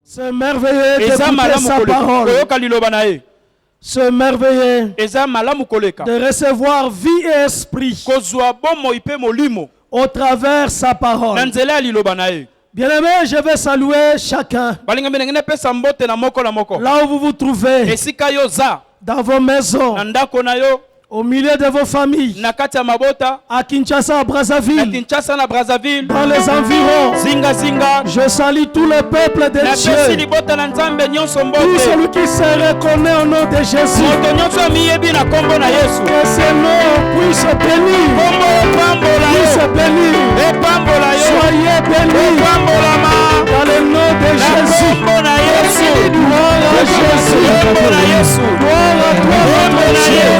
C'est merveilleux d'écouter sa parole. C'est merveilleux de recevoir vie et esprit au travers sa parole. Bien-aimés, je vais saluer chacun. Là où vous vous trouvez, dans vos maisons, au milieu de vos familles, à Kinshasa, à Brazzaville, dans les environs, je salue tout le peuple de Dieu, tout celui qui se reconnaît au nom de Jésus, que ce nom puisse bénir, soyez bénis dans le nom de Jésus. Gloire à Jésus, gloire à toi notre Dieu.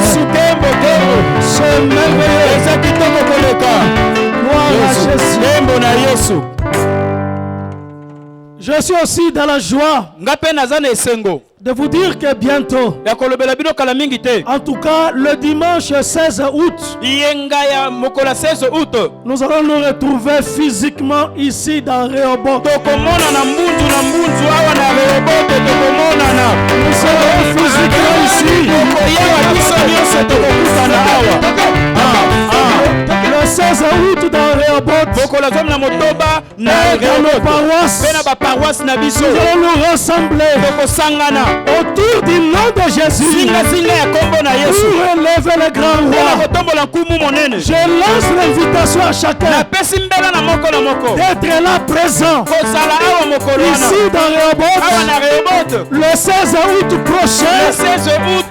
C'est merveilleux. Gloire à Jésus. Je suis aussi dans la joie de vous dire que bientôt, en tout cas le dimanche 16 août, nous allons nous retrouver physiquement ici dans Rehoboth. Nous serons physiquement ici. Le 16 août dans Rehoboth, dans nos paroisses, nous allons nous rassembler autour du nom de Jésus pour élever le grand roi. Je lance l'invitation à chacun d'être là présent ici dans Rehoboth le 16 août prochain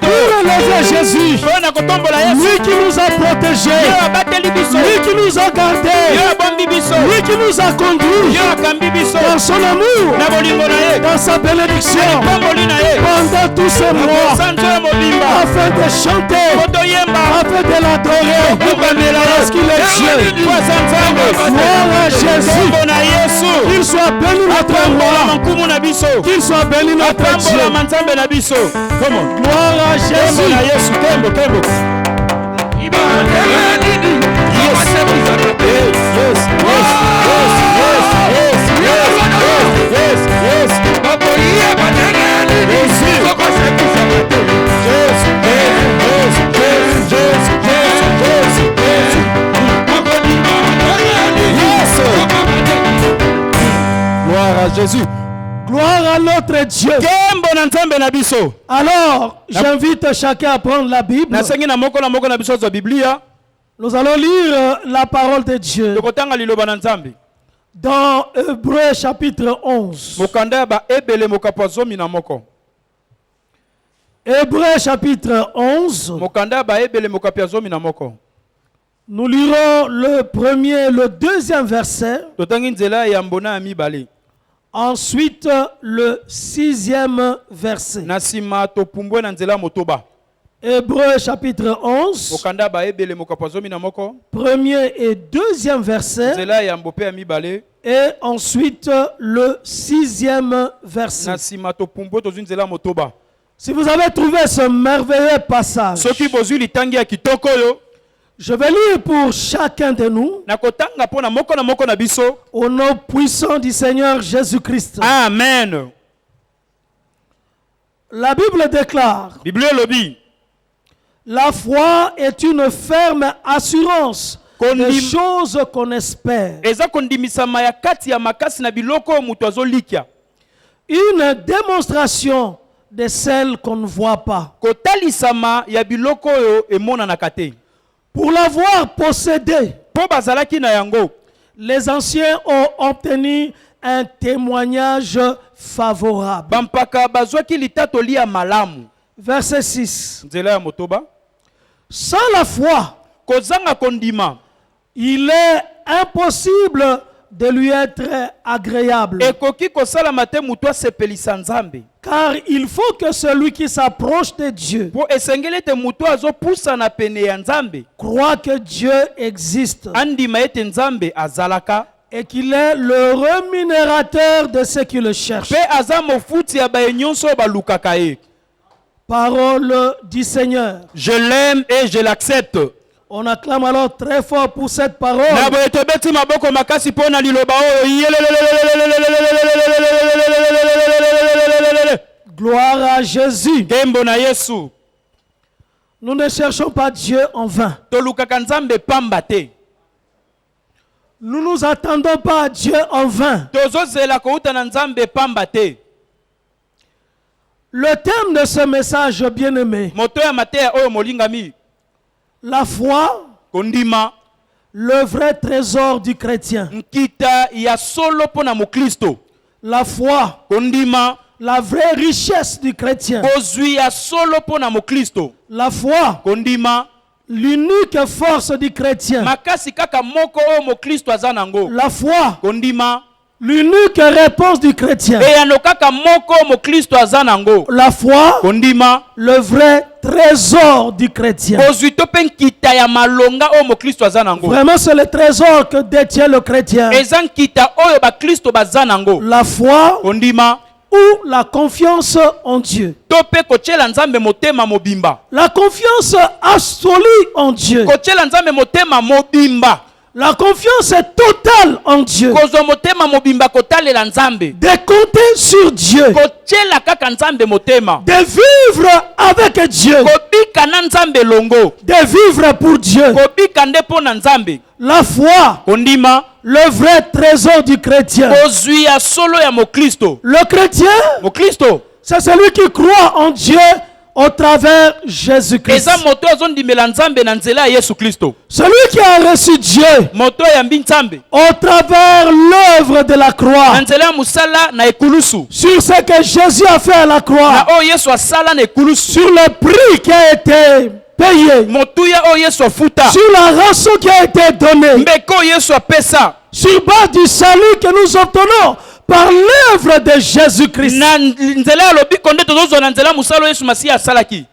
pour élever Jésus, lui qui nous a protégés, lui qui nous a gardés, lui qui nous a conduits dans son amour, dans sa bénédiction pendant tous ces mois, afin de chanter, afin de l'adorer, parce qu'il est Dieu. Gloire à Jésus. Qu'il soit béni notre roi, qu'il soit béni notre Dieu. Gloire à Jésus. Gloire à Jésus. Gloire à notre Dieu. Alors, j'invite chacun à prendre la Bible. Nous allons lire la parole de Dieu dans Hébreux chapitre 11. Hébreux chapitre 11. Nous lirons le premier et le deuxième verset. Ensuite, le 6e verset. Hébreux chapitre 11. Premier et deuxième verset. Et ensuite, le 6e verset. Si vous avez trouvé ce merveilleux passage, je vais lire pour chacun de nous au nom puissant du Seigneur Jésus-Christ. Amen. La Bible déclare: la foi est une ferme assurance des choses qu'on espère, une démonstration de celles qu'on ne voit pas. Pour l'avoir possédé, les anciens ont obtenu un témoignage favorable. Verset 6. Sans la foi, il est impossible de lui être agréable. Car il faut que celui qui s'approche de Dieu croit que Dieu existe et qu'il est le rémunérateur de ceux qui le cherchent. Parole du Seigneur. Je l'aime et je l'accepte. On acclame alors très fort pour cette parole. Gloire à Jésus. Gembo na Yesu. Nous ne cherchons pas Dieu en vain. Tolukaka Nzambe pamba te. Nous ne nous attendons pas à Dieu en vain. Tozozela kouta na Nzambe pamba te. Le thème de ce message, bien-aimé, Moto ya matea oyo molingami. la foi, Kondima. le vrai trésor du chrétien. Nkita ya solo pona mukristo. La foi, Kondima. la vraie richesse du chrétien. Kozwi ya solo pona mukristo. La foi, Kondima. l'unique force du chrétien. Makasi kaka moko oyo mukristo azanango. La foi, Kondima. l'unique réponse du chrétien. Eyano kaka moko mukristo azanango. La foi, Kondima. le vrai trésor du chrétien. Kozwi to pe nkita ya malonga oyo mukristo azanango. Vraiment, c'est le trésor que détient le chrétien. Eza nkita oyo bakristo bazanango. La foi Kondima. ou la confiance en Dieu. Tope kochela Nzambe motema mobimba. La confiance absolue en Dieu. Kochela Nzambe motema mobimba. La confiance est totale en Dieu. Kozwa motema mobimba kotalela Nzambe. De compter sur Dieu. Kochela kaka Nzambe motema. De vivre avec Dieu. Kobika na Nzambe longo. De vivre pour Dieu. Kobika nde pona Nzambe. La foi, Kondima. le vrai trésor du chrétien. Kozwi ya solo ya mokristo. Le chrétien, Mokristo. c'est celui qui croit en Dieu au travers Jésus-Christ. Eza moto azondimela Nzambe na nzela ya Yesu Kristo. Celui qui a reçu Dieu Moto ya mbi Nzambe. au travers l'œuvre de la Na croix. nzela ya musala na ekulusu. Sur ce que Jésus a fait à la Na croix. oyo Yesu asala na ekulusu. Sur le prix qui a été payé. Motuya oyo Yesu afuta. Sur la rançon qui a été donnée. Mbeko Yesu apesa. Sur base du salut que nous obtenons par l'œuvre de Jésus-Christ. Na nzela ya lobiko nde tozozwa na nzela musala Yesu Masiya asalaki.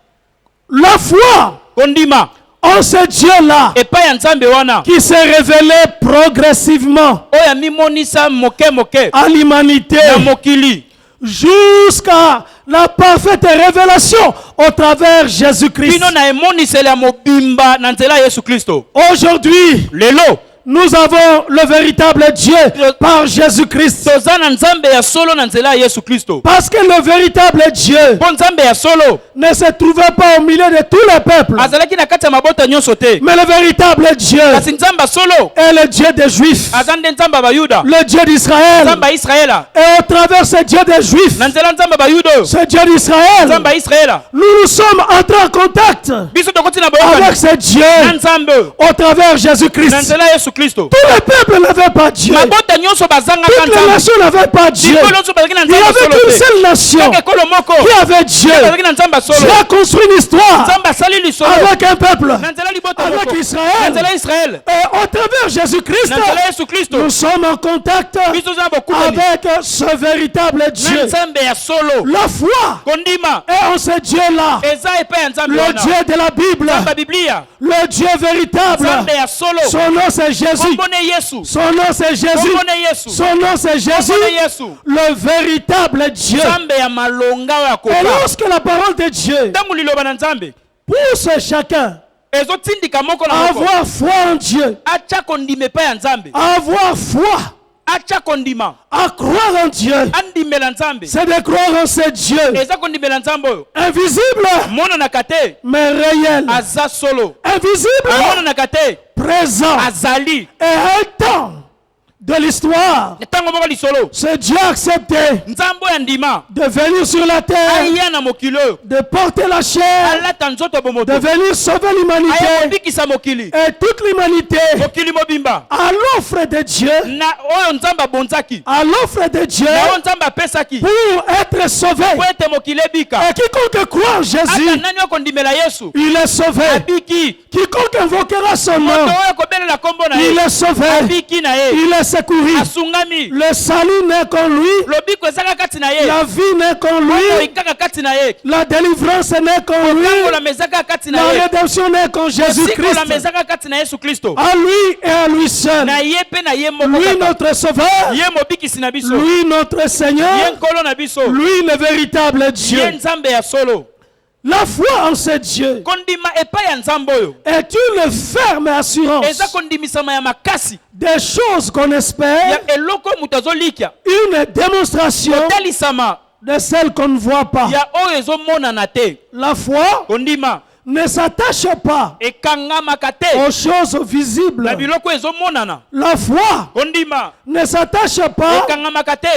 La foi Kondima. en ce Dieu-là Epai ya Nzambe wana. qui s'est révélé progressivement Oya mimonisa moke moke. à l'humanité Na mokili. jusqu'à la parfaite révélation au travers Jésus-Christ. Bino na emonisela ya mobimba na nzela ya Yesu Kristo. Aujourd'hui, Lelo. nous avons le véritable Dieu par Jésus-Christ. Toza na Nzambe ya solo na nzela ya Yesu Kristo. Parce que le véritable Dieu Po Nzambe ya solo. ne se trouvait pas au milieu de tous les peuples. Azalaki na kati ya mabota nyonso te. Mais le véritable Dieu Kasi Nzambe solo. est le Dieu des Juifs. Azande Nzambe ya Bayuda. Le Dieu d'Israël. Nzambe ya Israela. Et au travers ce Dieu des Juifs, Na nzela Nzambe ya Bayuda. ce Dieu d'Israël, Nzambe ya Israela. nous sommes entrés en contact Biso tokoti na avec boyokani. ce Dieu Na Nzambe. au travers Na Jésus-Christ. nzela ya Yesu Kristo. Tous les peuples n'avaient pas Dieu. Mabota nyonso bazanga ka Toutes les Nzambe. nations n'avaient pas Dieu. Bikolo nyonso bazalaki na Il n'y Nzambe avait solo qu'une te. seule nation Kaka ekolo moko. qui avait Dieu. Bazalaki na Nzambe solo. Dieu a construit une histoire Nzambe asali lisolo. avec un peuple, Na nzela libota avec moko. Na Israël. nzela ya Israel. Et au travers Jésus-Christ, Na nzela ya Yesu Kristo. nous sommes en contact Biso za bokumani. avec ce véritable Na Dieu. Nzambe ya solo. La foi Kondima. est en ce Dieu-là. Eza epai ya Nzambe Le wana. Dieu de la Bible. Nzambe ya Biblia. Le Dieu véritable. Nzambe ya solo. Son nom c'est Jésus. Kombone Yesu. Son nom c'est Jésus. Kombone Yesu. Son nom c'est Jésus. Kombone Yesu. Le véritable Dieu. Nzambe ya malonga oyo Et akoka. lorsque la parole de Dieu Ntango liloba na Nzambe pousse chacun ezotindika moko na à moko. avoir foi en Dieu, Acha kondima epai ya Nzambe. à avoir foi, Acha kondima. à croire en Dieu, Andimela Nzambe. c'est de croire en ce Dieu Eza kondimela Nzambe oyo. invisible Monanaka te. mais réel, Aza solo. invisible, Monanaka te. présent Azali. et un temps de l'histoire. Ntango moko lisolo. Ce Dieu a accepté Nzambe ya ndima. de venir sur la terre, Aya na mokili oyo. de porter la chair, Alata nzoto bomoto. de venir sauver Aya l'humanité kobikisa mokili. et toute l'humanité Mokili mobimba. à l'offre de Dieu, Na oyo Nzambe abonzaki. à l'offre de Dieu Na oyo Nzambe apesaki. pour être sauvé. Po ete mokili ebika. Et quiconque croit en Jésus, Ata nani okondimela Yesu. il est sauvé. Abiki. Quiconque invoquera son Moto nom, oyo kobelela kombo na il ye. est sauvé. Abiki na ye. Il est secouru. Asungami. Le salut n'est qu'en lui. Lobiko ezaka kati na ye. La vie n'est qu'en lui. Ikaka kati na ye. La délivrance n'est qu'en lui. Tango la mezaka kati na La ye. rédemption n'est qu'en Siko la Jésus-Christ. mezaka kati na Yesu Kristo. À lui et à lui seul. Na ye pe na ye moko Lui kaka. notre sauveur. Ye mobikisi na biso. Lui notre Seigneur. Ye nkolo na biso. Lui le véritable Dieu. Ye Nzambe ya solo. La foi en ce Dieu Kondima epai ya Nzambe oyo. est une ferme assurance Eza kondimisama ya makasi. des choses qu'on espère, Ya eloko mutu azolikia. une démonstration Talisama. de celles qu'on ne voit pas. ya oyo ezomonana te. La foi Kondima ne s'attache pas ekangamaka te aux choses na visibles. biloko ezomonana. La foi Kondima ne s'attache pas ekangamaka te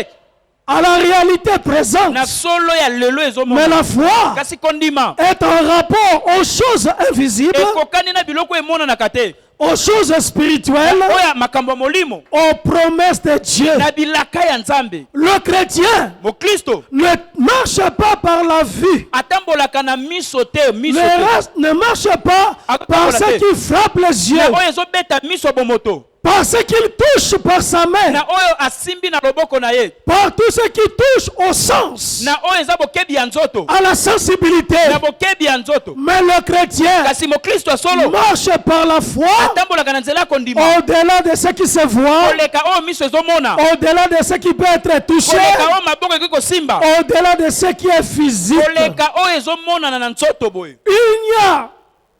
à la réalité présente. na solo ya lelo Mais ezomona. la foi Kasi kondima est en rapport aux choses invisibles, ekokani na biloko emonanaka te, aux choses spirituelles, oyo makambo ya molimo aux promesses de Dieu. na bilaka ya Nzambe. Le chrétien Mokristo ne marche pas par la vue. atambolaka na miso te, miso te. Le reste ne marche pas par ce qui frappe les yeux, na oyo ezobeta miso bomoto, par ce qu'il touche par sa main, na oyo asimbi na loboko na ye, par tout ce qui touche au sens, na oyo eza bokebi ya nzoto, à la sensibilité. na bokebi ya nzoto. Mais le chrétien Kasi mokristo ya solo marche par la foi atambolaka na nzela ya kondima, au-delà de ce qui se voit, koleka oyo miso ezomona, au-delà de ce qui peut être touché, koleka oyo maboko ekoki kosimba, au-delà de ce qui est physique. koleka oyo ezomonana na nzoto boye. Il n'y a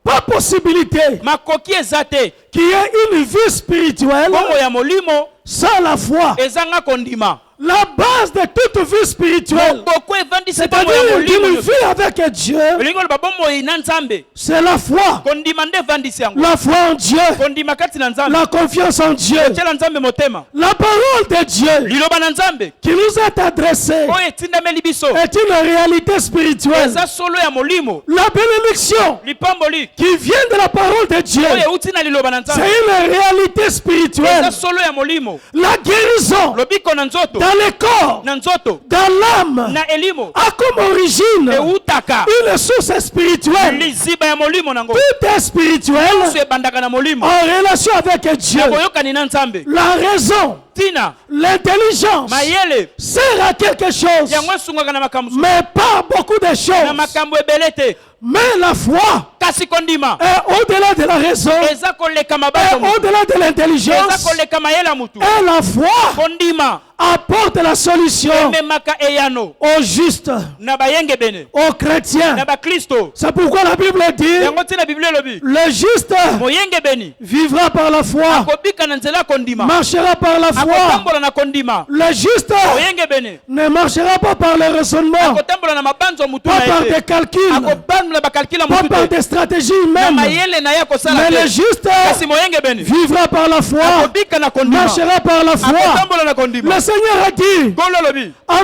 pas possibilité Makoki eza te qu'il y ait une vie spirituelle bongo ya molimo sans la foi. ezanga kondima. La base de toute vie spirituelle, Mokoko evandisa bongo ya c'est-à-dire d'une molimo, vie avec Dieu, olingi oloba bomoi na Nzambe, c'est la foi. kondima nde evandisi yango. La foi en Dieu, Kondima kati na Nzambe, la confiance en Dieu, tiela Nzambe motema, la parole de Dieu liloba na Nzambe qui nous est adressée oyo etindameli biso est une réalité spirituelle. eza solo ya molimo. La bénédiction Lipamboli qui vient de la parole de Dieu, oyo euti na liloba na c'est Nzambe une réalité spirituelle. eza solo ya molimo. La guérison Lobiko na nzoto, dans le corps, na nzoto, dans l'âme, na elimo a comme origine eutaka une source spirituelle. liziba ya molimo nango. Tout est spirituel So ebandaka na molimo en relation avec Dieu. na koyokani na Nzambe. La raison, Tina l'intelligence mayele sert à quelque chose, yango esungaka na makambo mosusu, mais pas beaucoup de na choses. makambo ebele te. Mais la foi Kasi kondima est au-delà de la raison, eza koleka est mabato mutu, au-delà de eza l'intelligence. koleka mayele ya mutu. Et la foi Kondima apporte la solution ememaka eyano aux justes, na bayengebene aux chrétiens. na bakristo. C'est pourquoi la Bible dit, Yango ntina Biblia elobi le juste moyengebeni vivra par la foi, akobika na nzela ya kondima, marchera par la foi. akotambola na kondima. Le juste Moyengebene ne marchera pas par le raisonnement, akotambola na mabanzo ya mutu pas na par ye des te, calculs, akobandula bakalkila pas mutu par te, des stratégies na humaines. mayele na ye akosala Mais le te. juste Kasi moyengebeni vivra par la foi, akobika na kondima, marchera par la foi. akotambola na kondima. Le Seigneur a dit Ngolo lobi à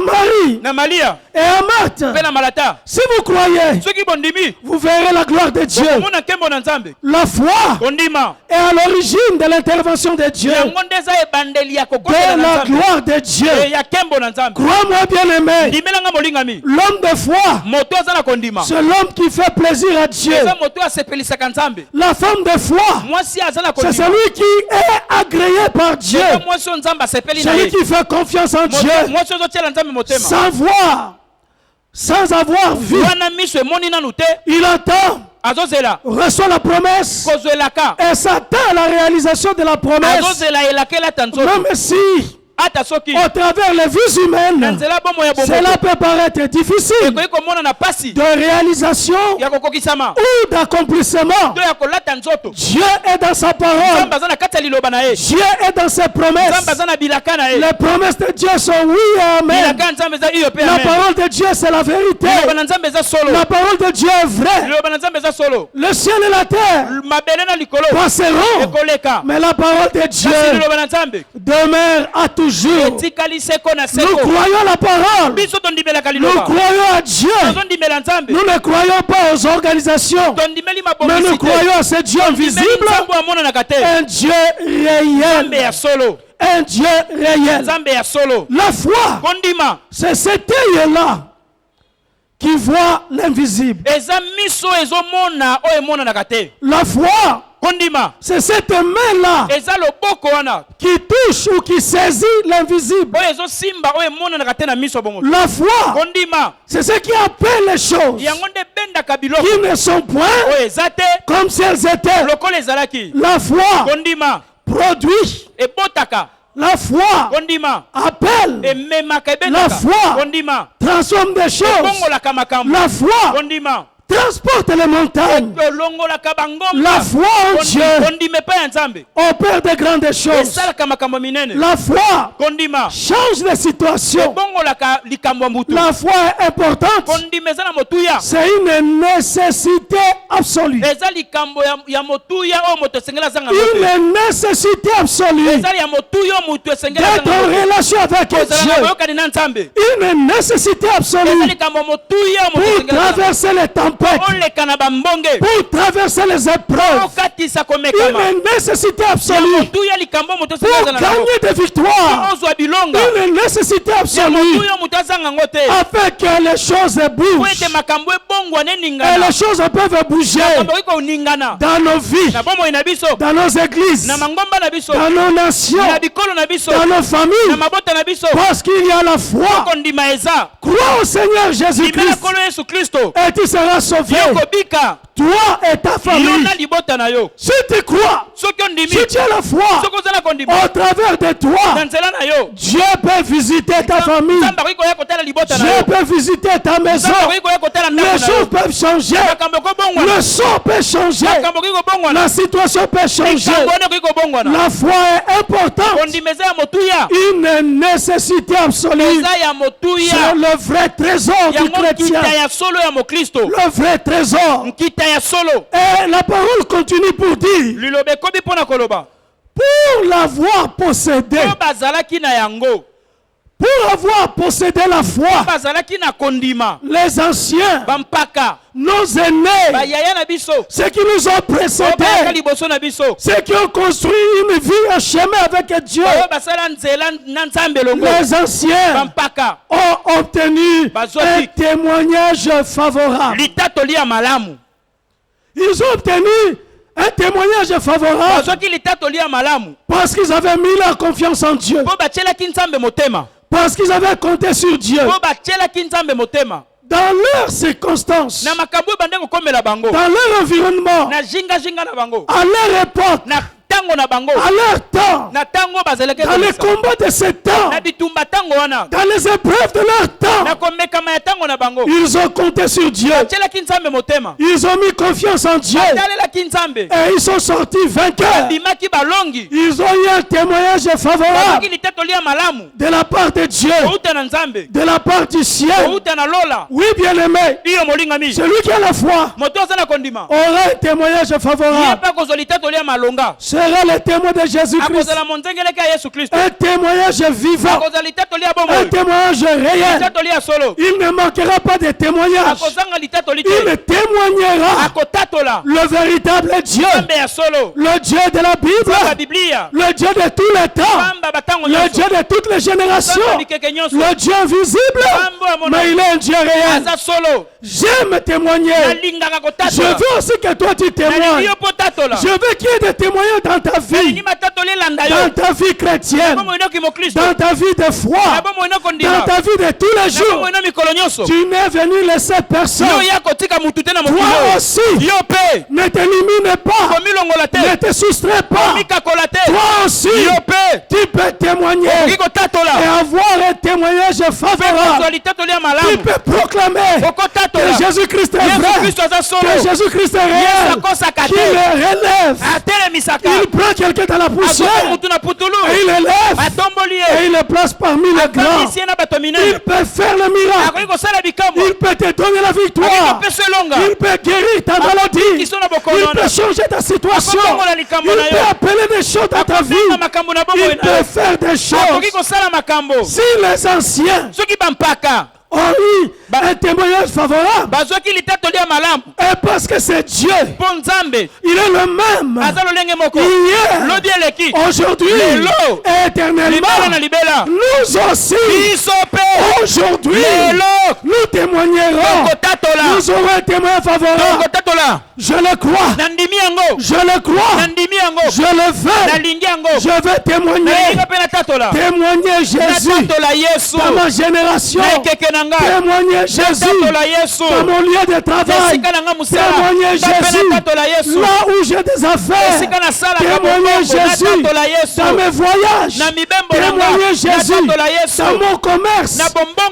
Marie na Malia et à Marthe, mpe na Malata, si vous croyez, soki bondimi vous verrez la gloire de Dieu. bokomona nkembo na Nzambe. La foi Kondima est à l'origine de l'intervention de Dieu, yango nde eza ebandeli ya de kokotela na la Nzambe, gloire de Dieu. ya nkembo na Nzambe. Crois-moi bien aimé, Ndimelanga molingami, l'homme de foi, moto aza na kondima, c'est l'homme qui fait plaisir à Dieu. eza moto asepelisaka Nzambe. La femme de foi, Mwasi aza na c'est kondima, celui qui est agréé par Dieu, eza mwasi oyo Nzambe asepeli na celui ye, qui fait confiance en Dieu, mwasi oyo ozotiela Nzambe motema. sans voir, sans avoir vu. Wana miso emoni nanu te, Il entend, azozela reçoit la promesse kozwelaka, et s'attend à la réalisation de la promesse, azozela elakela ata nzoto, même si ata soki au travers les vues na humaines, nzela bomo ya cela bomoto peut paraître difficile ekoki komona na pasi de réalisation ya kokokisama ou d'accomplissement. to ya kolata nzoto. Dieu est dans sa parole, Nzambe aza na kati ya liloba na ye, Dieu est dans ses Nzambe promesses. aza na bilaka na ye, Les promesses de Dieu sont oui et amen. bilaka ya Nzambe eza iyo pe La amen. parole de Dieu, c'est la vérité. Liloba na Nzambe eza solo, La parole de Dieu est vraie. liloba na Nzambe eza solo. Le ciel et la terre Mabele na likolo passeront, ekoleka, mais la parole de kasi Dieu liloba na Nzambe demeure à toujours. etikali seko na Nous seko. croyons la parole. Biso tondimela Nous liloba, croyons à Dieu. tozondimela Nzambe, Nous ne croyons pas aux organisations, tondimeli mais nous mabongisi te, croyons à ce Dieu tondimeli invisible, Nzambe amonanaka te, un Dieu Nzambe réel, ya solo, un Dieu réel. Nzambe ya solo. La foi, Kondima c'est cet œil-là qui voit l'invisible. eza miso ezomona oyo emonanaka te. La foi, Kondima c'est cette main-là eza loboko wana qui touche ou qui saisit l'invisible. oyo ezosimba oyo emonanaka te na miso bongo. La foi, Kondima c'est ce qui appelle les choses yango nde ebendaka biloko qui ne sont point oyo eza te comme si elles étaient. lokola ezalaki. La foi Kondima produit, ebotaka, la foi kondima appelle, ememaka La ebendaka, foi kondima transforme des choses. ebongolaka makambo, La foi kondima transporte les montagnes. La foi en Dieu opère de grandes choses. La foi change les situations. La foi est importante. C'est une nécessité absolue. Une nécessité absolue d'être en relation avec Dieu. Une nécessité absolue pour traverser les tempêtes, pour traverser les épreuves. Une nécessité absolue pour gagner des victoires. Une nécessité absolue afin que les choses bougent. Et les choses peuvent bouger dans nos vies, dans nos églises, dans nos nations, dans nos familles, parce qu'il y a la foi. Crois au Seigneur Jésus-Christ et tu seras sauvé, toi et ta famille. Si tu crois, si tu as la foi, au travers de toi, Dieu peut visiter ta famille, Dieu peut visiter ta maison. Les choses peuvent changer, le sort peut changer, la situation peut changer. La foi est importante, une nécessité absolue. C'est le vrai trésor du chrétien, le vrai trésor. Et la parole continue pour dire, pour l'avoir possédé, pour avoir possédé la foi, les anciens, nos aînés, ceux qui nous ont précédés, ceux qui ont construit une vie, un chemin avec Dieu, les anciens ont obtenu un témoignage favorable. Ils ont obtenu un témoignage favorable parce qu'ils avaient mis leur confiance en Dieu, parce qu'ils avaient compté sur Dieu. Dans leurs circonstances, dans leur environnement, à leur époque, à leur temps, dans les combats de ce temps, dans les épreuves de leur temps, ils ont compté sur Dieu, ils ont mis confiance en Dieu et ils sont sortis vainqueurs. Ils ont eu un témoignage favorable de la part de Dieu, de la part du ciel. Oui, bien-aimé, celui qui a la foi aura un témoignage favorable, sera le témoin de Jésus-Christ, un témoignage vivant, un témoignage réel. Il ne manquera pas de témoignage. Il témoignera le véritable Dieu, le Dieu de la Bible, le Dieu de tous les temps, le Dieu de toutes les générations, le Dieu invisible, mais il est un Dieu réel. J'aime témoigner. Je veux aussi que toi tu témoignes. Je veux qu'il y ait des témoignages dans ta vie, dans ta vie chrétienne, dans ta vie de foi, dans ta vie de tous les jours. Tu n'es venu laisser personne. Toi aussi, ne t'élimine pas, ne te soustrais pas. Toi aussi, tu peux témoigner et avoir un témoignage favorable. Tu peux proclamer que Jésus-Christ est vrai, que Jésus-Christ est réel, qu'il le relève. Il prend quelqu'un dans la poussière et il élève et il le place parmi les grands. Il peut faire le miracle, il peut te donner la victoire, il peut guérir ta maladie, il peut changer ta situation, il peut appeler des choses dans ta vie, il peut faire des choses. Si les anciens ont eu un témoignage favorable, et parce que c'est Dieu, il est le même hier, aujourd'hui et éternellement. Nous aussi aujourd'hui nous témoignerons, nous aurons un témoin favorable. Je le crois, je le crois, je le veux, je veux témoigner Jésus dans ma génération, témoigner Jésus dans mon lieu de travail, témoigner Jésus là où j'ai des affaires, témoigner Jésus dans mes voyages, témoigner Jésus dans mon commerce,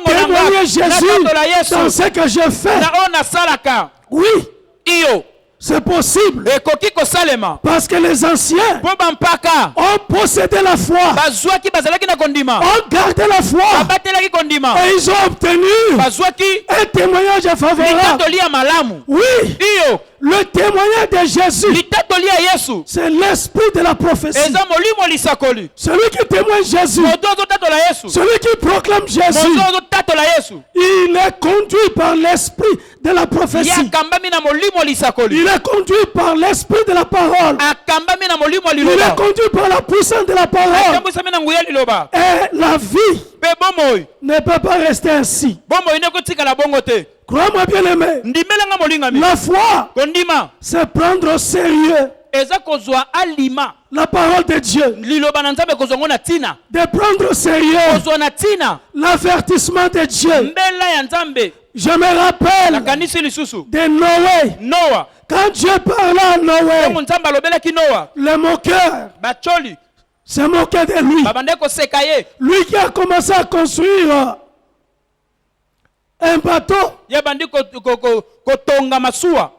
témoigner Jésus dans ce que je fais. Oui, iyo c'est possible. ekoki kosalema Parce que les anciens mpo bampaka ont possédé la foi, bazwaki bazalaki na kondima ont gardé la foi babatelaki kondima et ils ont obtenu bazwaki un témoignage favorable. litatoli ya malamu Oui, iyo le témoignage de Jésus, litatoli ya yesu c'est l'esprit de la prophétie. eza molimo lisakoli Celui qui témoigne Jésus, moto azotatola yesu celui qui proclame Jésus, moto azotatola yesu il est conduit par l'esprit de la prophétie. yakambami na molimo lisakoli Il est conduit par l'esprit de la parole. akambami na molimo Il est liloba conduit par la puissance de la parole. akambwisami na nguya liloba Et la vie mpe bomoi ne peut pas rester ainsi. bomoi ne kotikala bongo te Crois-moi bien aimé, ndimelanga molingami la foi, kondima c'est prendre au sérieux eza kozwa alima la parole de Dieu. liloba na nzambe kozwa ngo na ntina De prendre au sérieux kozwa na ntina l'avertissement de Dieu. mbela ya nzambe Je me rappelle nakanisi lisusu de Noé. noa Quand Dieu parlait à Noé, ntango nzambe alobelaki noa les moqueurs bacholi se moquaient de lui. babandaki koseka ye Lui qui a commencé à construire un bateau, ye bandi kotonga masuwa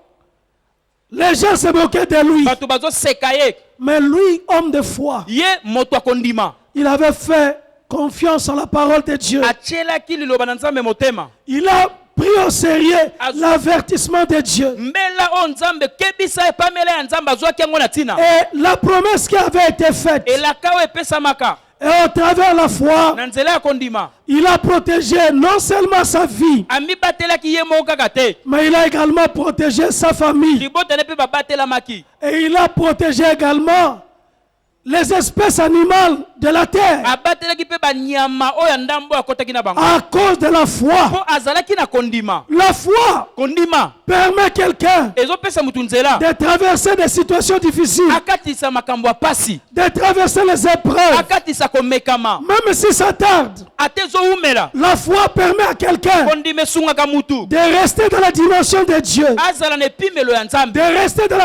les gens se moquaient de lui. bato bazoseka ye Mais lui, homme de foi, ye moto akondima il avait fait confiance en la parole de Dieu. atielaki liloba na nzambe motema Il a pris au sérieux l'avertissement de Dieu. mbela oyo nzambe kebisa epamela ya nzambe azwaki yango na ntina Et la promesse qui avait été faite, elaka oyo epesamaka et au travers la foi, na nzela ya kondima il a protégé non seulement sa vie, amibatelaki ye moko kaka te mais il a également protégé sa famille. libotane mpe babatelamaki Et il a protégé également les espèces animales de la terre abatelaki mpe banyama oyo ya ndambo akotaki na bango à cause de la foi. mpo azalaki na kondima La foi kondima permet quelqu'un ezopesa mutu nzela de traverser des situations difficiles, akatisa makambo ya pasi de traverser les épreuves, akatisa komekama même si ça tarde. ate ezowumela La foi permet à quelqu'un kondima esungaka mutu de rester dans la dimension de Dieu, azala na epimelo ya nzambe de rester dans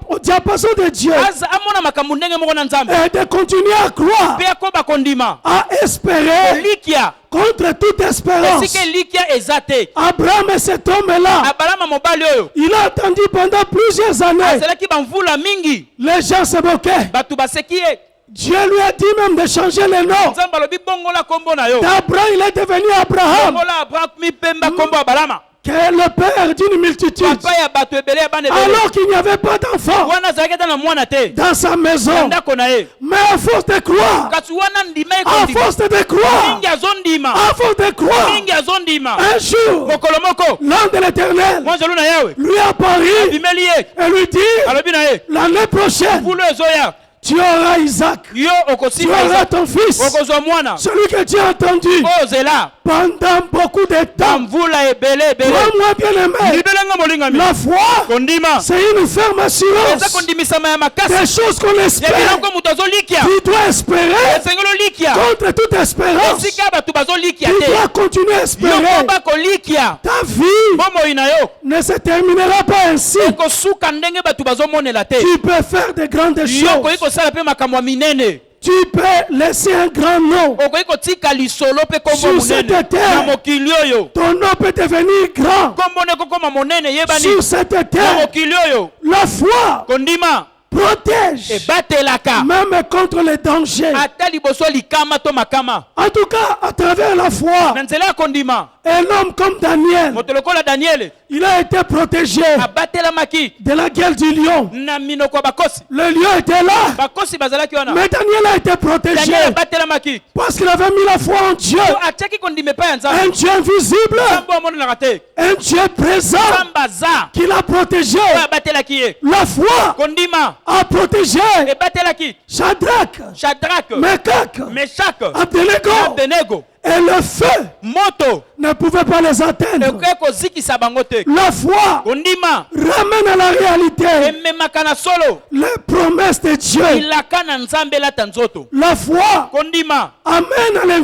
au diapason de Dieu amona makambo ndenge moko na nzambe et de continuer à croire, mpe akoba kondima à espérer likia contre toute espérance. esika likia eza te Abraham et cet homme-là, abalama mobali oyo il a attendu pendant plusieurs années. azalaki bamvula mingi Les gens se moquaient. bato baseki ye Dieu lui a dit même de changer le nom. nzambe alobi bongola kombo na yo D'Abraham, il est devenu Abraham, bongola abraham mipemba kombo ya balama qui est le père d'une multitude. papa ya bato ebele ya bana ebele Alors qu'il n'y avait pas d'enfant wana azalaki ata na mwana te dans sa na maison. ndako na ye Mais à force de croire, kasi wana ndima ye à kondima force de croire, mingi azondima à force de croire, mingi azondima un jour, mokolo moko l'ange de l'Éternel mwanzelu na yawe lui apparut abimeli ye et lui dit, alobi na ye l'année prochaine, mvulu ezoya tu auras Isaac, yo tu okosika auras Isaac. ton fils, okozwa mwana celui que tu as entendu oyo ozela pendant beaucoup de temps. bamvula ebele ebele Crois-moi bien aimé, libelanga molingami la foi, kondima c'est une ferme eza assurance kondimisama ya makasi des choses qu'on ya espère. biloko moto azolikia Tu dois espérer esengeli olikia contre toute espérance. esika bato bazolikia Tu te dois continuer à yo espérer. koba kolikia Ta vie bomoi na yo ne se terminera pas ainsi. ekosuka ndenge bato bazomonela te Tu peux faire de grandes yo okoki choses. kosala mpe makambo ya minene Tu peux laisser un grand nom. okoki kotika lisolo mpe kombo Sur cette monene terre. na mokili oyo Ton nom peut devenir grand. kombo ne kokoma monene yebani Sur cette na terre, mokili oyo la foi kondima protège ebatelaka même contre les dangers. ata liboso likama to makama En tout cas, à travers la foi, na nzela ya kondima un homme comme Daniel, moto lokola daniele il a été protégé abatelamaki de la gueule du lion. na minoko ya bakosi Le lion était là, bakosi bazalaki wana mais Daniel a été protégé daniel abatelamaki parce qu'il avait mis la foi en Dieu, po atiaki kondima epai ya un nzambe Dieu invisible, nzambe amonelaka te un Dieu présent nzambe aza qui l'a protégé. oyo abatelaki ye La foi kondima a protégé ebatelaki Shadrach, shadrak Meshach, meshak Abednego, abdenego et le feu moto ne pouvait pas les atteindre. ekoki kozikisa bango te La foi kondima ramène à la réalité ememaka na solo les promesses de Dieu. ilaka na nzambe elata nzoto La foi kondima amène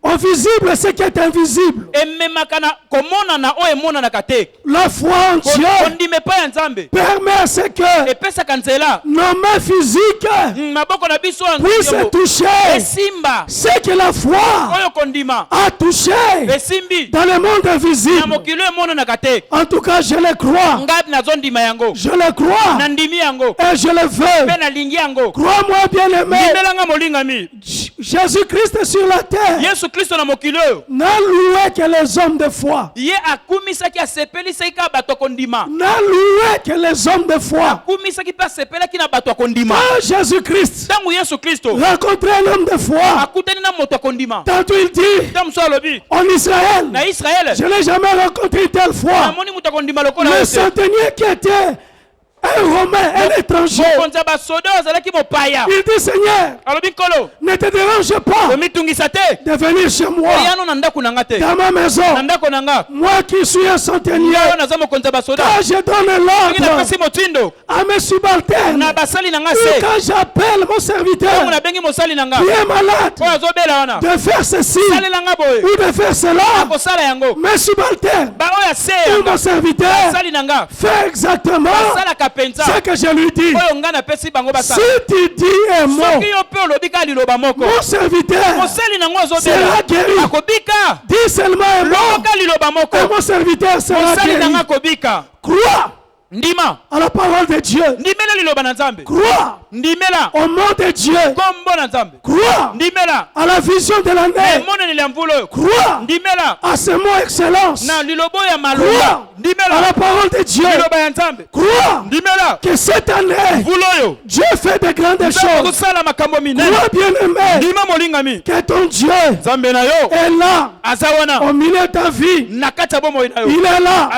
Au visible, ce qui est invisible. La foi en Dieu permet à ce que nos mains physiques puissent toucher ce que la foi a touché dans le monde invisible. En tout cas, je le crois. Je le crois. Et je le veux. Crois-moi, bien-aimé. Jésus-Christ est sur la terre. N'a loué que les hommes de foi. N'a loué que les hommes de foi. Quand Jésus-Christ rencontrait un homme de foi, tantôt il dit en Israël, je n'ai jamais rencontré une telle foi. Le centenier qui était un Romain, un étranger, il dit Seigneur, ne te dérange pas de venir chez moi, dans ma maison, moi qui suis un centenier, quand je donne l'ordre à mes subalternes, ou quand j'appelle mon serviteur qui est malade de faire ceci ou de faire cela, mes subalternes ou mon serviteur fait exactement ce que je lui dis. Si tu dis un mot, mon serviteur sera guéri. Dis seulement un mot et mon serviteur sera guéri. Crois à la parole de Dieu. Crois au nom de Dieu. Crois à la vision de l'année. Crois à ce mot excellence. Crois à la parole de Dieu. Crois que cette année Dieu fait de grandes choses. Crois, bien-aimé, que ton Dieu est là au milieu de ta vie. Il est là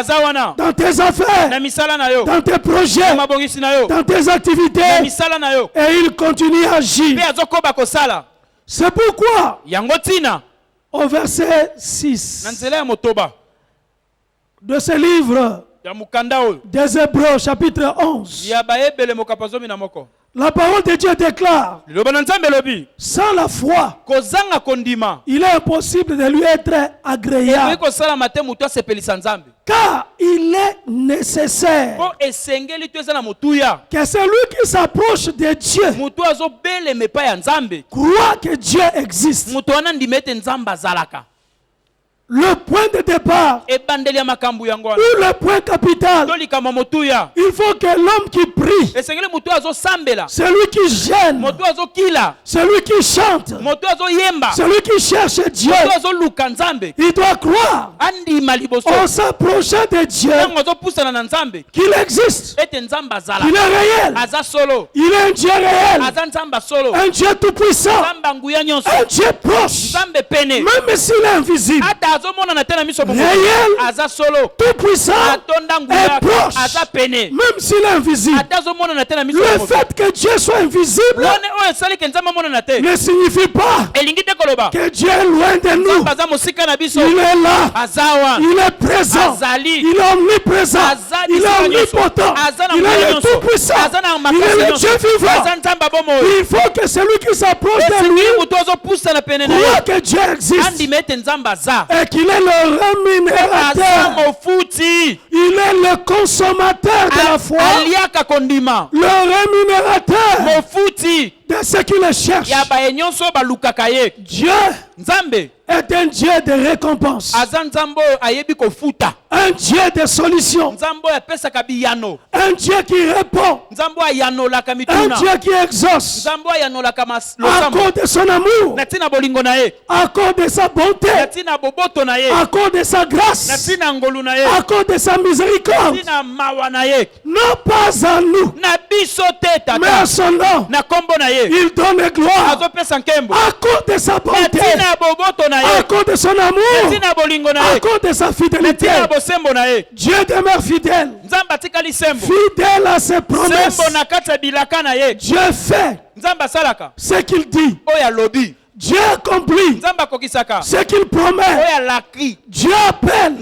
dans tes affaires, dans tes projets, dans tes activités, et il continue à agir. C'est pourquoi au verset 6 de ce livre des Hébreux chapitre 11, la parole de Dieu déclare, sans la foi, il est impossible de lui être agréable, car il est nécessaire que celui qui s'approche de Dieu croit que Dieu existe. Le point de départ ou le point capital, il faut que l'homme qui prie, celui qui gêne, celui qui chante, celui qui cherche Dieu, il doit croire en s'approchant de Dieu qu'il existe, qu'il est réel, il est un Dieu réel, un Dieu tout puissant, un Dieu proche, même s'il est invisible, réel, tout puissant et proche, même s'il est invisible. Le fait que Dieu soit invisible ne signifie pas que Dieu est loin de nous. Il est là, il est présent, il est omniprésent, il est omnipotent, il est le tout puissant, il est le Dieu vivant. Il faut que celui qui s'approche de lui croit que Dieu existe et qu'il est le rémunérateur. Il est le consommateur de la foi, le rémunérateur de ceux qui le cherchent. Dieu est un Dieu de récompense, un Dieu de solution, un Dieu qui répond, un Dieu qui exauce à cause de son amour, à cause de sa bonté, à cause de sa grâce, à cause de sa miséricorde. Non pas à nous, mais à son nom. Il donne gloire à cause de sa bonté, à cause de son amour, à cause de sa fidélité. Dieu demeure fidèle, fidèle à ses promesses. Dieu fait ce qu'il dit. Dieu accomplit ce qu'il promet. Dieu appelle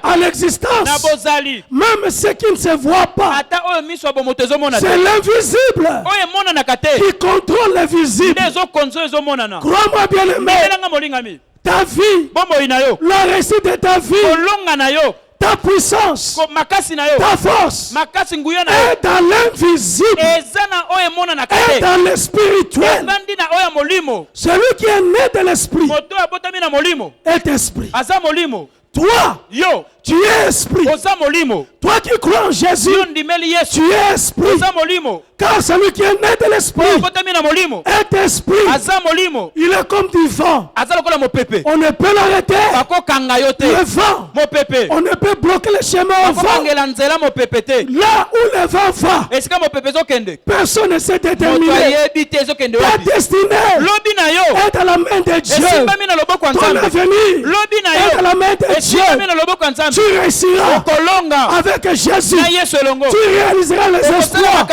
à l'existence même ce qui ne se voit pas. C'est l'invisible qui contrôle le visible. Crois-moi, bien-aimé, Ta vie, le récit de ta vie, ta puissance, ta force est dans l'invisible et dans le spirituel. Celui qui est né de l'esprit est esprit. Toi, tu es esprit. Toi qui crois en Jésus, tu es esprit. Car celui qui est né de l'esprit est esprit. Il est comme du vent. On ne peut l'arrêter. Le vent, on ne peut bloquer le chemin au vent. Là où le vent va, personne ne s'est déterminé. Ta destinée est à la main de Dieu. Ton avenir est à la main de Dieu. Tu réussiras avec Jésus. Tu réaliseras les espoirs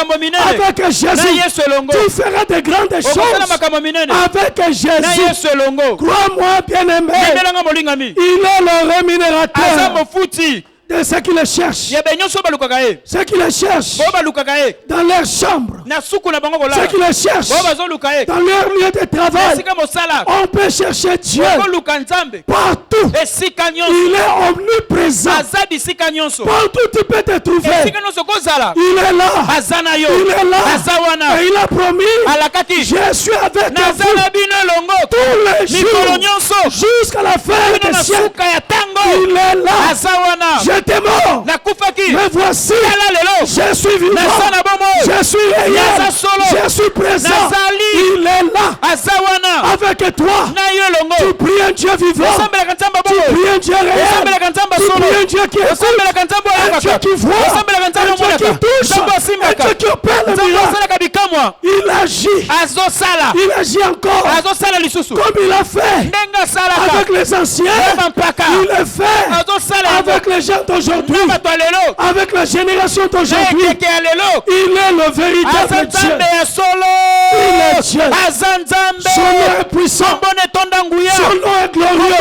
avec Jésus. Tu feras de grandes choses avec Jésus. Crois-moi, bien-aimé, il est le rémunérateur de ceux qui le cherchent. Ceux qui le cherchent dans leur chambre. Ceux qui le cherchent dans leur lieu de travail. On peut chercher Dieu partout. Il est omniprésent. Partout tu peux te trouver. Il est là. Il est là. Et il a promis, je suis avec vous tous les jours jusqu'à la fin des siècles. Il est là. J'étais mort, mais voici, je suis vivant, je suis réel, je suis présent. Il est là avec toi. Tu pries un Dieu vivant, tu pries un Dieu réel, tu pries un Dieu qui écoute, un Dieu qui voit, un Dieu qui touche, un Dieu qui opère le miracle. Il agit encore comme il a fait avec les anciens. Il le fait avec les gens d'aujourd'hui, avec la génération d'aujourd'hui. Il est le véritable Dieu. Il est Dieu. Son nom est puissant. Son nom est glorieux.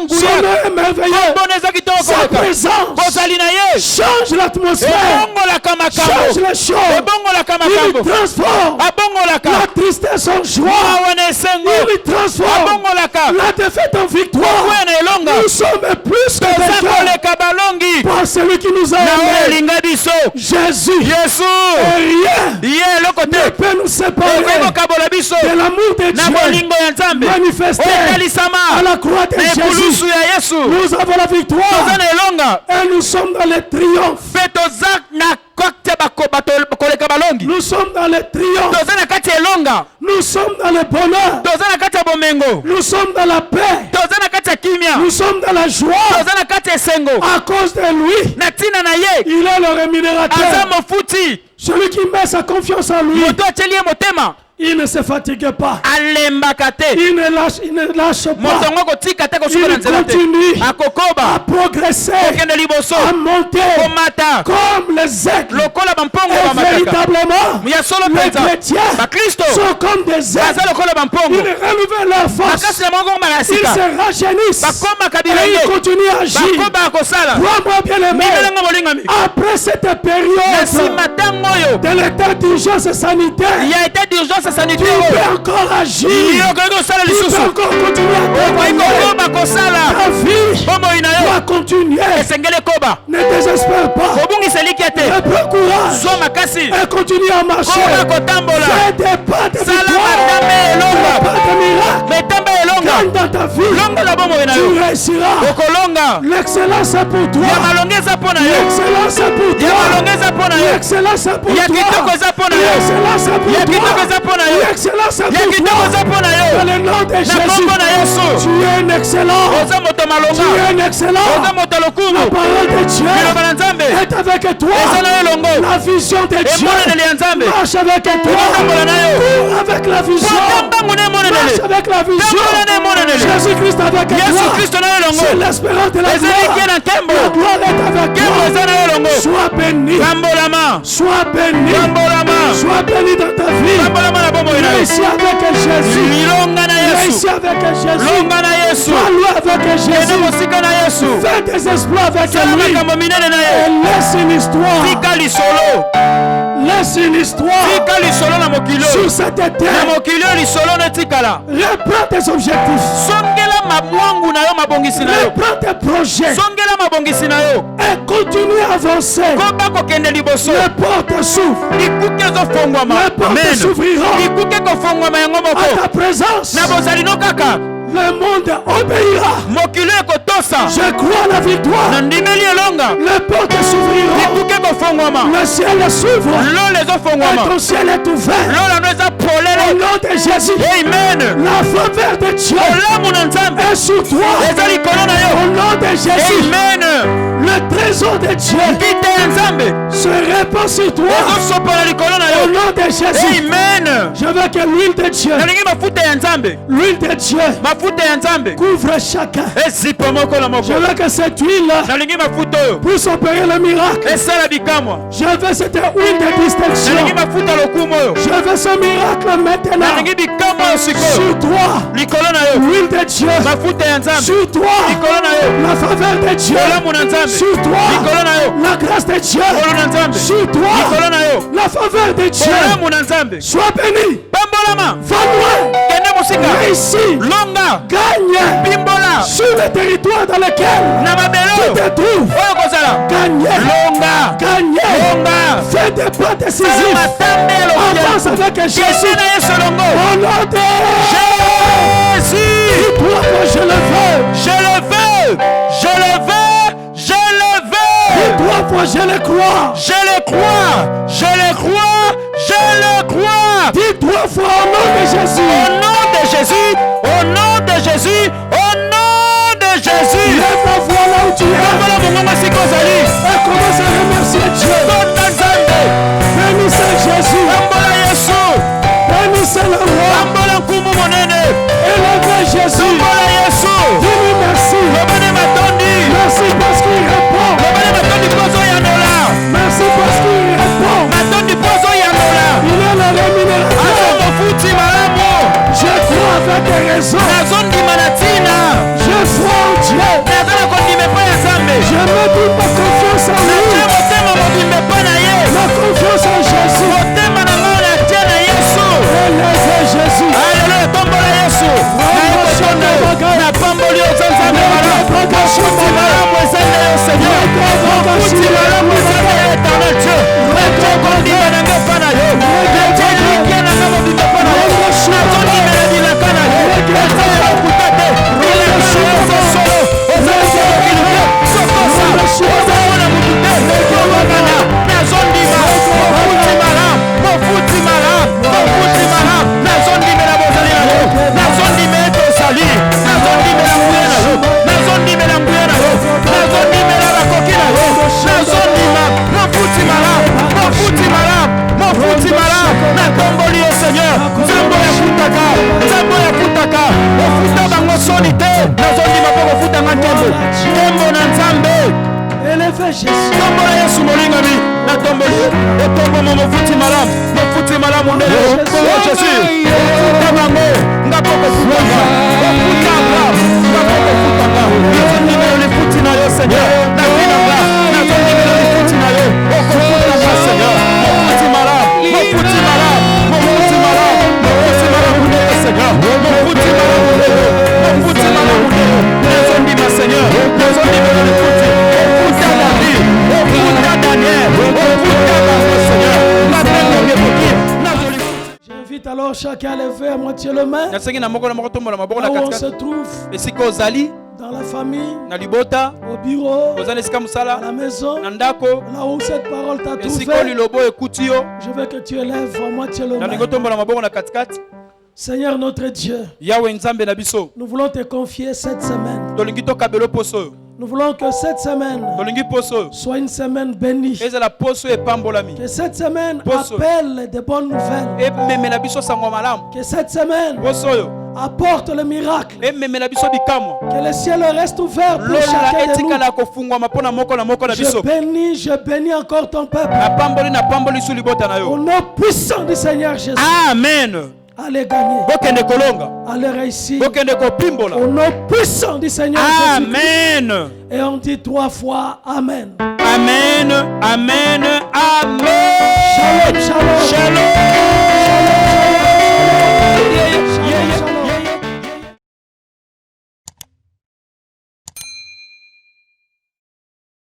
Son nom est merveilleux. Sa présence change l'atmosphère, change les choses. Il transforme la tristesse en joie. Il transforme la défaite en victoire. Nous sommes plus que des par celui qui nous a aimés. Jésus et rien ne peut nous séparer de l'amour de Dieu manifesté à la croix de Jésus. Nous avons la victoire et nous sommes dans le triomphe. Nous sommes dans le triomphe. Nous sommes dans le bonheur. Nous sommes dans la paix. Nous sommes dans la joie. À cause de lui, il est le rémunérateur. Celui qui met sa confiance en lui, il ne se fatigue pas. Il ne lâche pas. Il continue à progresser, à monter comme les aigles. Et véritablement, les chrétiens sont comme des aigles. Ils renouvellent leur force. Ils se rajeunissent. Et ils continuent à agir. Crois-moi, bien-aimé, après cette période de l'état d'urgence sanitaire, tu peux encore agir. Tu peux encore continuer à ta vie doit continuer. Ne désespère pas. Prends courage et continue à marcher. Fais des pas de victoire, des pas de miracle. Quand dans ta vie tu réussiras. L'excellence est pour toi. L'excellence est pour toi. L'excellence est pour toi. L'excellence est pour toi. L'excellence est pour toi. Dans le nom de Jésus, tu es un excellent. Tu es un excellent. La parole de Dieu est avec toi. La vision de Dieu marche avec toi. Cours avec la vision. Marche avec la vision. Jésus-Christ avec toi. C'est l'espérance de la gloire. La gloire est avec toi. Sois béni. Sois béni. Sois béni dans ta vie. Réussis avec Jésus. Réussis avec Jésus. Sois loué avec Jésus. Fais des exploits avec lui. Et laisse une histoire. Laisse une histoire sur cette terre. Reprends tes objectifs. Reprends tes projets. Et continue à avancer. Les portes s'ouvrent. Les portes s'ouvriront à ta présence. Le monde obéira. Je crois à la victoire. Les portes s'ouvriront. Le ciel s'ouvre. Et ton ciel est ouvert. Au nom de Jésus. Amen. La faveur de Dieu est sur toi. Au nom de Jésus. Amen. Le trésor de Dieu se répand sur toi. Au nom de Jésus. Amen. Je veux que l'huile de Dieu, l'huile de Dieu couvre chacun. Je veux que cette huile puisse opérer le miracle. Je veux cette huile de distinction. Je veux ce miracle maintenant. Sur toi, l'huile de Dieu. Sur toi, la faveur de Dieu. Sur toi, la grâce de Dieu. Sur toi, la faveur de Dieu. Sois béni. Va loin. Réussis. Gagne. Sur le territoire dans lequel tu te trouves. Gagne. Fais des pas décisifs. Avance avec Jésus. Au nom de Jésus. Dis-toi que je le veux. Dis-toi que je le crois. Dis 3 fois au nom de Jésus. Lève la voix là où tu es. Et commence à remercier Dieu. Bénissez Jésus. Bénissez le roi. Élevez Jésus. Dis-lui merci. Merci parce qu'il répond. Merci parce qu'il répond. Il est le rémunérateur. Je crois avec tes raisons. Je crois en Dieu. Je mets toute ma confiance en lui. Ma confiance en Jésus. Élevez Jésus. Élevez Jésus. J'invite alors chacun à lever à moitié le main. Là où on se trouve, dans la famille, au bureau, à la maison, là où cette parole t'a trouvé, je veux que tu élèves à moitié le main. Seigneur notre Dieu, nous voulons te confier cette semaine. Nous voulons que cette semaine soit une semaine bénie. Que cette semaine appelle de bonnes nouvelles. Que cette semaine apporte le miracle. Que le ciel reste ouvert pour chacun de nous. Je bénis encore ton peuple. Au nom puissant du Seigneur Jésus. Amen. Allez gagner. Allez réussir. Au nom puissant du Seigneur Jésus. Amen. Et on dit 3 fois Amen. Amen. Amen. Amen. Shalom, shalom. Shalom.